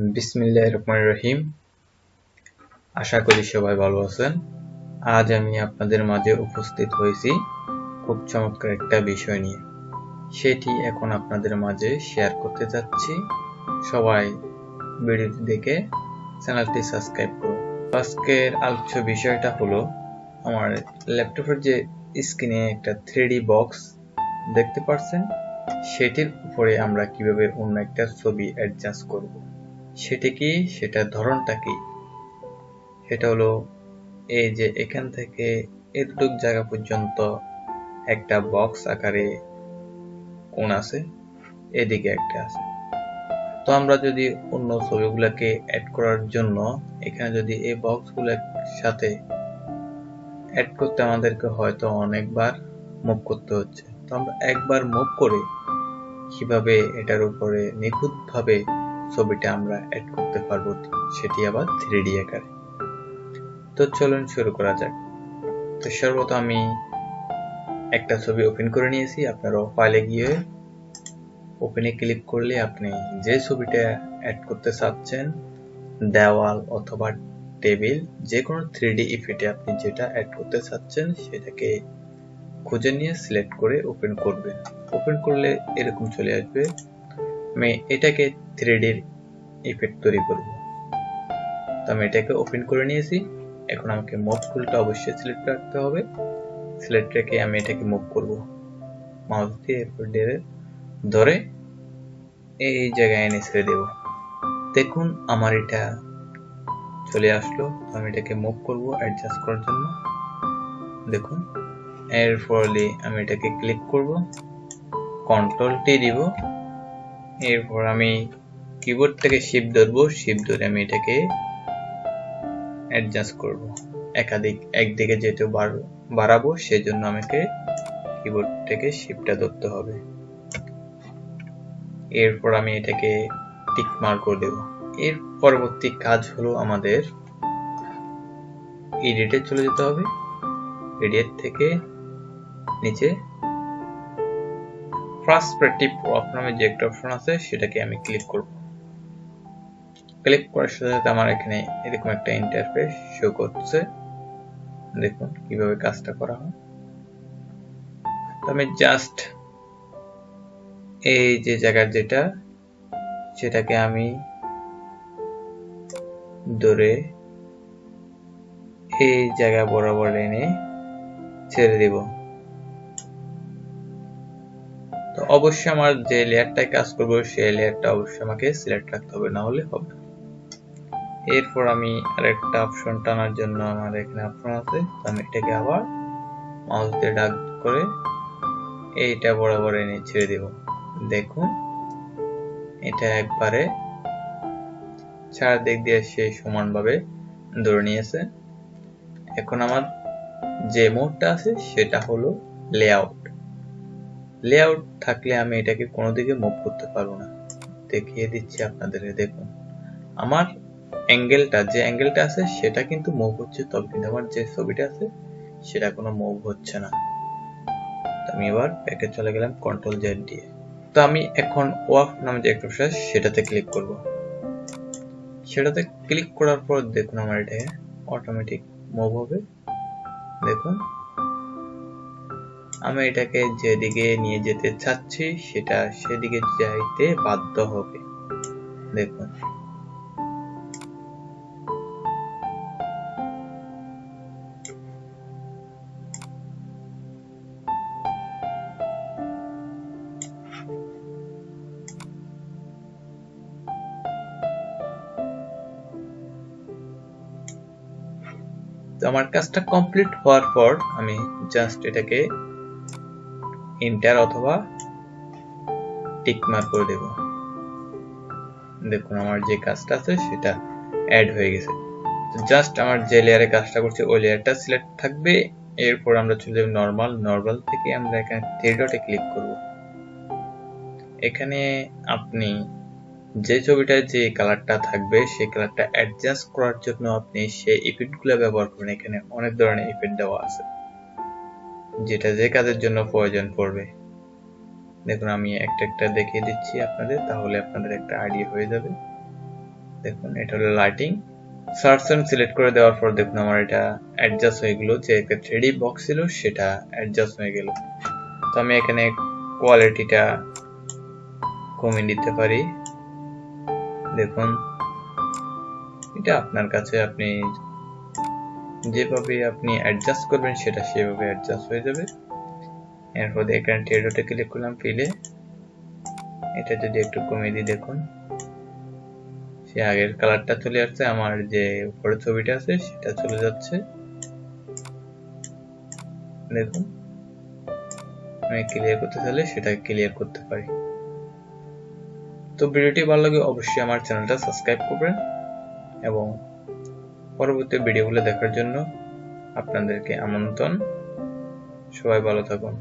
বিসমিল্লাহির রহমানির রহিম। আশা করি সবাই ভালো আছেন। আজ আমি আপনাদের মাঝে উপস্থিত হয়েছি খুব চমৎকার একটা বিষয় নিয়ে। সেটি এখন আপনাদের মাঝে শেয়ার করতে যাচ্ছি। সবাই ভিডিওটি দেখে চ্যানেলটি সাবস্ক্রাইব করুন। আজকের আলোচ্য বিষয়টা হলো, আমার ল্যাপটপের যে স্ক্রিনে একটা 3D বক্স দেখতে পাচ্ছেন, সেটির উপরে আমরা কিভাবে অন্য একটা ছবি অ্যাডজাস্ট করব। সেটি কি, সেটার ধরনটা কি? সেটা হলো এই যে এখান থেকে এতটুক জায়গা পর্যন্ত একটা বক্স আকারে কোণ আছে, এদিকে একটা আছে। তো আমরা যদি অন্য ছবিগুলোকে অ্যাড করার জন্য এখানে যদি এই বক্সগুলোর সাথে অ্যাড করতে আমাদেরকে হয়তো অনেকবার মুভ করতে হচ্ছে। তো আমরা একবার মুভ করে কিভাবে এটার উপরে নিখুঁতভাবে ছবিটা আমরা অ্যাড করতে পারবো, সেটি আবার 3D আকারে। তো চলুন শুরু করা যাক। তো সর্বপ্রথম আমি একটা ছবি ওপেন করে নিয়েছি। আপনারা ফাইলে গিয়ে ওপেনে ক্লিক করলে আপনি যে ছবিটা অ্যাড করতে চাচ্ছেন, দেওয়াল অথবা টেবিল, যে কোনো 3D ইফেক্টে আপনি যেটা অ্যাড করতে চাচ্ছেন সেটাকে খুঁজে নিয়ে সিলেক্ট করে ওপেন করবেন। ওপেন করলে এরকম চলে আসবে। আমি এটাকে 3D ইফেক্ট তৈরি করব। তো আমি এটাকে ওপেন করে নিয়েছি। এখন আমাকে মুভ টুলটা অবশ্যই সিলেক্ট রাখতে হবে। সিলেক্ট রেখে আমি এটাকে মুভ করব মাউস দিয়ে, এরপর ধরে এই জায়গায় এনে ছেড়ে দেব। দেখুন আমার এটা চলে আসলো। আমি এটাকে মুভ করব অ্যাডজাস্ট করার জন্য। দেখুন, এরপর আমি এটাকে ক্লিক করব, কন্ট্রোল টি দিব। এরপর আমি কিবোর্ড থেকে শিফট ধরবো, শিফট ধরে আমি এটাকে অ্যাডজাস্ট করব। একদিকে যেহেতু বাড়াবো, সেজন্য আমাকে কিবোর্ড থেকে শিফটটা ধরতে হবে। এরপর আমি এটাকে টিক মার্ক করে দেব। এর পরবর্তী কাজ হলো আমাদের এডিটে চলে যেতে হবে। এডিট থেকে নিচে পার্সপেক্টিভ নামে যে একটা অপশন আছে, সেটাকে আমি ক্লিক করব। ক্লিক করার সাথে সাথে আমার এখানে এরকম একটা ইন্টারফেস শো করছে। দেখুন কিভাবে কাজটা করা হয়। আমি জাস্ট এই যে জায়গার যেটা, সেটাকে আমি ধরে এই জায়গা বরাবর এনে ছেড়ে দেব। তো অবশ্যই আমার যে লেয়ারটায় কাজ করবো সেই লেয়ারটা অবশ্যই আমাকে সিলেক্ট রাখতে হবে, না হলে হবে না। এরপর আমি আরেকটা অপশন টানার জন্য আমার এখানে অপশন আছে। আমি এটাকে আবার মাউস দিয়ে ড্র্যাগ করে এইটা বরাবর এনে ছেড়ে দেব। দেখুন এটা একবারে চারদিক দিয়ে সে সমানভাবে ধরে নিয়েছে। এখন আমার যে মোডটা আছে সেটা হলো লেআউট। লেআউট থাকলে আমি এটাকে কোনো দিকে মুভ করতে পারবো না। দেখিয়ে দিচ্ছি আপনাদের। দেখুন আমার যে অ্যাঙ্গেলটা আছে সেটা কিন্তু মুভ হচ্ছে, তবে কিন্তু আমার যে ছবিটা আছে সেটা কোনো মুভ হচ্ছে না। আমি এবার ব্যাকে চলে গেলাম কন্ট্রোল জেড দিয়ে। তো আমি এখন ওয়ার্ক নামে যে একটা অপশন সেটাতে ক্লিক করব। সেটাতে ক্লিক করার পর দেখুন আমার এটা অটোমেটিক মুভ হবে। দেখুন আমি এটাকে যেদিকে নিয়ে যেতে চাচ্ছি সেটা সেদিকে যাইতে বাধ্য হবে। দেখুন তো আমার কাজটা কমপ্লিট হওয়ার পর আমি জাস্ট এটাকে এন্টার অথবা টিক মার্ক করে দেব। দেখুন আমার যে কাজটা আছে সেটা অ্যাড হয়ে গেছে। জাস্ট আমার যে লেয়ারে কাজটা করছে ওই লেয়ারটা সিলেক্ট থাকবে। এরপর আমরা চলে যাব নরমাল থেকে আমরা এখানে থ্রি ডটে ক্লিক করব। এখানে আপনি যে ছবিটায় যে কালারটা থাকবে সেই কালারটা অ্যাডজাস্ট করার জন্য আপনি সেই ইফেক্টগুলো ব্যবহার করবেন। এখানে অনেক ধরনের ইফেক্ট দেওয়া আছে, যেটা যে কাজের জন্য প্রয়োজন পড়বে। দেখুন আমি একটা দেখিয়ে দিচ্ছি আপনাদের, তাহলে আপনাদের একটা আইডিয়া হয়ে যাবে। দেখুন এটা হলো লাইটিং। সার্চ এন্ড সিলেক্ট করে দেওয়ার পর দেখুন আমার এটা অ্যাডজাস্ট হয়ে গেল, যে একটা 3D বক্স ছিল সেটা অ্যাডজাস্ট হয়ে গেল। তো আমি এখানে কোয়ালিটিটা কমিয়ে দিতে পারি। দেখুন এটা আপনার কাছে, আপনি যেভাবে আপনি অ্যাডজাস্ট করবেন সেটা সেভাবে অ্যাডজাস্ট হয়ে যাবে। এরপর এখানে টেডোতে ক্লিক করলাম ফিলে, এটা যদি একটু কমিয়ে দিই দেখুন সে আগের কালারটা চলে আসছে, আমার যে উপরে ছবিটা আছে সেটা চলে যাচ্ছে। দেখুন আমি ক্লিয়ার করতে চাইলে সেটা ক্লিয়ার করতে পারি। তো ভিডিওটি ভালো লাগে অবশ্যই আমার চ্যানেলটা সাবস্ক্রাইব করবেন এবং পরবর্তী ভিডিওগুলো দেখার জন্য আপনাদেরকে আমন্ত্রণ। সবাই ভালো থাকুন।